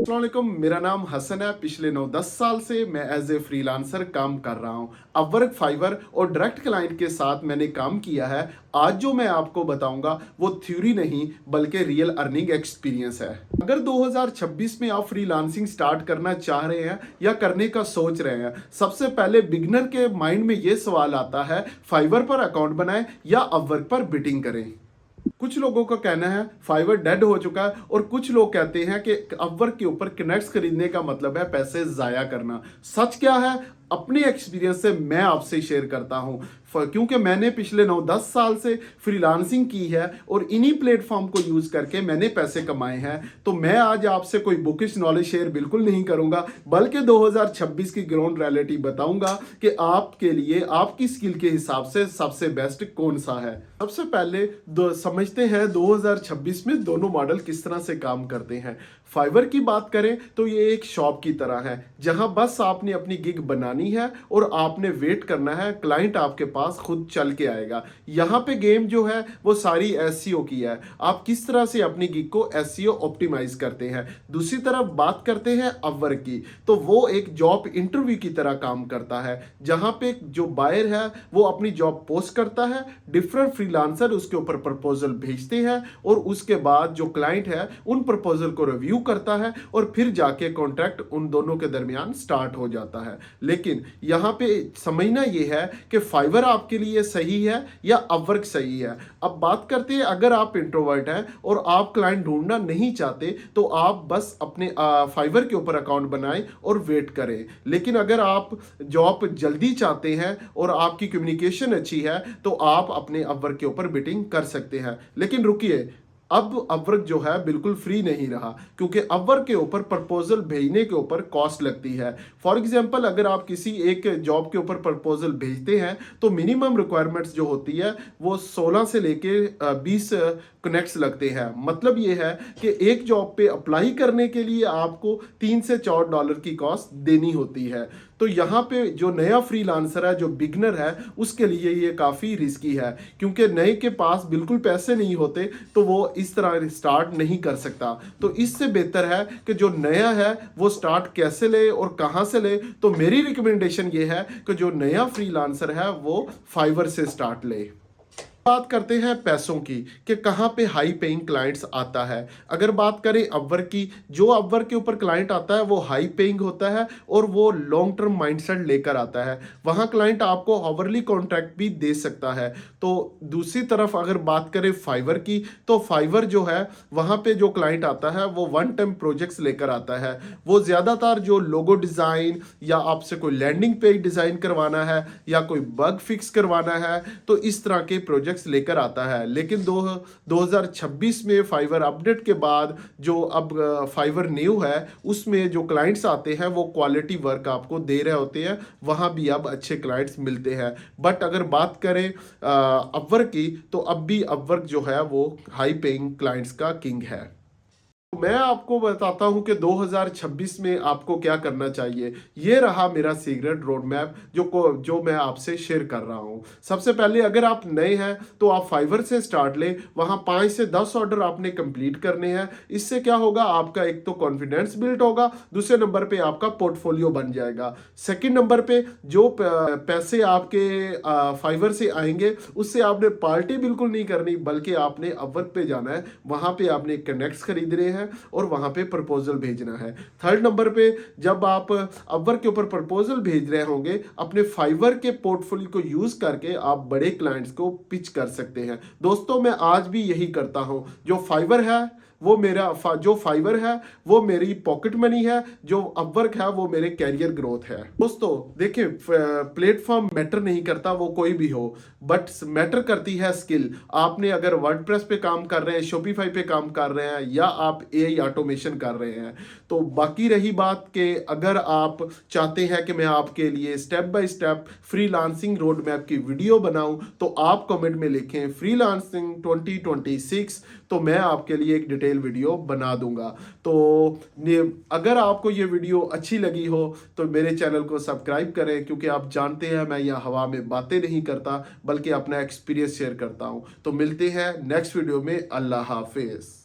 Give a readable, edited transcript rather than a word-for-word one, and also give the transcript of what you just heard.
अस्सलामुअलैकुम, मेरा नाम हसन है। पिछले 9-10 साल से मैं एज ए फ्रीलांसर काम कर रहा हूँ। अपवर्क, फाइवर और डायरेक्ट क्लाइंट के साथ मैंने काम किया है। आज जो मैं आपको बताऊंगा वो थ्योरी नहीं बल्कि रियल अर्निंग एक्सपीरियंस है। अगर 2026 में आप फ्रीलांसिंग स्टार्ट करना चाह रहे हैं या करने का सोच रहे हैं, सबसे पहले बिगनर के माइंड में ये सवाल आता है, फाइवर पर अकाउंट बनाएं या अपवर्क पर बिडिंग करें। कुछ लोगों का कहना है फाइवर डेड हो चुका है और कुछ लोग कहते हैं कि अपवर्क के ऊपर कनेक्ट्स खरीदने का मतलब है पैसे जाया करना। सच क्या है, अपने एक्सपीरियंस से मैं आपसे शेयर करता हूं, क्योंकि मैंने पिछले 9-10 साल से फ्रीलांसिंग की है और इन्हीं प्लेटफॉर्म को यूज करके मैंने पैसे कमाए हैं। तो मैं आज आपसे कोई बुकिश नॉलेज शेयर बिल्कुल नहीं करूंगा, बल्कि 2026 की ग्राउंड रियलिटी बताऊंगा कि आपके लिए आपकी स्किल के हिसाब से सबसे बेस्ट कौन सा है। सबसे पहले समझते हैं 2026 में दोनों मॉडल किस तरह से काम करते हैं। फाइवर की बात करें तो ये एक शॉप की तरह है जहां बस आपने अपनी गिग बनानी है और आपने वेट करना है, क्लाइंट आपके पास खुद चल के आएगा। यहाँ पे गेम जो है वो सारी एसईओ की है, आप किस तरह से अपनी गिग को एसईओ ऑप्टिमाइज करते हैं। दूसरी तरफ बात करते हैं अपवर्क की, तो वो एक जॉब इंटरव्यू की तरह काम करता है जहां पे जो बायर है वो अपनी जॉब पोस्ट करता है, डिफरेंट फ्रीलांसर उसके ऊपर प्रपोजल भेजते हैं और उसके बाद जो क्लाइंट है उन प्रपोजल को रिव्यू करता है और फिर जाके कॉन्ट्रैक्ट उन दोनों के दरमियान स्टार्ट हो जाता है। लेकिन यहाँ पे समझना यह है कि फाइवर आपके लिए सही है या अपवर्क सही है। अब बात करते हैं, अगर आप इंट्रोवर्ट हैं और आप क्लाइंट ढूंढना नहीं चाहते तो आप बस अपने फाइवर के ऊपर अकाउंट बनाएं और वेट करें। लेकिन अगर आप जॉब जल्दी चाहते हैं और आपकी कम्युनिकेशन अच्छी है तो आप अपने अपवर्क के ऊपर बिडिंग कर सकते हैं। लेकिन रुकिए, अब अपवर्क जो है बिल्कुल फ्री नहीं रहा, क्योंकि अपवर्क के ऊपर प्रपोजल भेजने के ऊपर कॉस्ट लगती है। फॉर एग्जांपल, अगर आप किसी एक जॉब के ऊपर प्रपोजल भेजते हैं तो मिनिमम रिक्वायरमेंट्स जो होती है वो 16 से लेके 20 कनेक्ट्स लगते हैं। मतलब ये है कि एक जॉब पे अप्लाई करने के लिए आपको $3 से $4 की कॉस्ट देनी होती है। तो यहाँ पे जो नया फ्रीलांसर है, जो बिगनर है, उसके लिए ये काफ़ी रिस्की है, क्योंकि नए के पास बिल्कुल पैसे नहीं होते तो वो इस तरह स्टार्ट नहीं कर सकता। तो इससे बेहतर है कि जो नया है वो स्टार्ट कैसे ले और कहाँ से ले। तो मेरी रिकमेंडेशन ये है कि जो नया फ्रीलांसर है वो फाइवर से स्टार्ट ले। बात करते हैं पैसों की कि कहाँ पे हाई पेइंग क्लाइंट्स आता है। अगर बात करें अपवर्क की, जो अपवर्क के ऊपर क्लाइंट आता है वो हाई पेइंग होता है और वो लॉन्ग टर्म माइंडसेट लेकर आता है। वहाँ क्लाइंट आपको आवरली कॉन्ट्रैक्ट भी दे सकता है। तो दूसरी तरफ अगर बात करें फाइवर की, तो फाइवर जो है वहाँ पे जो क्लाइंट आता है वो वन टाइम प्रोजेक्ट्स लेकर आता है। वो ज़्यादातर जो लोगो डिज़ाइन या आपसे कोई लैंडिंग पेज डिज़ाइन करवाना है या कोई बग फिक्स करवाना है, तो इस तरह के प्रोजेक्ट लेकर आता है। लेकिन 2026 में फाइवर अपडेट के बाद जो अब फाइवर न्यू है उसमें जो क्लाइंट्स आते हैं वो क्वालिटी वर्क आपको दे रहे होते हैं, वहां भी अब अच्छे क्लाइंट्स मिलते हैं। बट अगर बात करें अपवर्क की, तो अब भी अपवर्क जो है वो हाई पेइंग क्लाइंट्स का किंग है। मैं आपको बताता हूं कि 2026 में आपको क्या करना चाहिए। ये रहा मेरा सीक्रेट रोड मैप जो मैं आपसे शेयर कर रहा हूं। सबसे पहले, अगर आप नए हैं तो आप फाइवर से स्टार्ट लें। वहां 5 से 10 ऑर्डर आपने कंप्लीट करने हैं। इससे क्या होगा, आपका एक तो कॉन्फिडेंस बिल्ड होगा, दूसरे नंबर पे आपका पोर्टफोलियो बन जाएगा। सेकंड नंबर पे जो पैसे आपके फाइवर से आएंगे उससे आपने पार्टी बिल्कुल नहीं करनी, बल्कि आपने अपवर्क पे जाना है, वहां पे आपने कनेक्ट्स खरीदने हैं और वहां पे प्रपोजल भेजना है। थर्ड नंबर पे, जब आप अपवर्क के ऊपर प्रपोजल भेज रहे होंगे, अपने फाइवर के पोर्टफोलियो को यूज करके आप बड़े क्लाइंट्स को पिच कर सकते हैं। दोस्तों, मैं आज भी यही करता हूं। जो फाइवर है वो मेरा जो फाइवर है वो मेरी पॉकेट मनी है, जो अपवर्क है वो मेरे कैरियर ग्रोथ है। दोस्तों देखिए, प्लेटफॉर्म मैटर नहीं करता, वो कोई भी हो, बट मैटर करती है स्किल। आपने अगर वर्डप्रेस पे काम कर रहे हैं, शॉपिफाई पे काम कर रहे हैं, या आप एआई ऑटोमेशन कर रहे हैं, तो बाकी रही बात कि अगर आप चाहते हैं कि मैं आपके लिए step by step freelancing road map की वीडियो बनाऊं, तो आप कमेंट में लिखें फ्रीलांसिंग 2026, तो मैं आपके लिए एक डिटेल वीडियो बना दूंगा। तो अगर आपको ये वीडियो अच्छी लगी हो तो मेरे चैनल को सब्सक्राइब करें, क्योंकि आप जानते हैं मैं यहाँ हवा में बातें नहीं करता बल्कि अपना एक्सपीरियंस शेयर करता हूँ। तो मिलते हैं नेक्स्ट वीडियो में। अल्लाह हाफिज।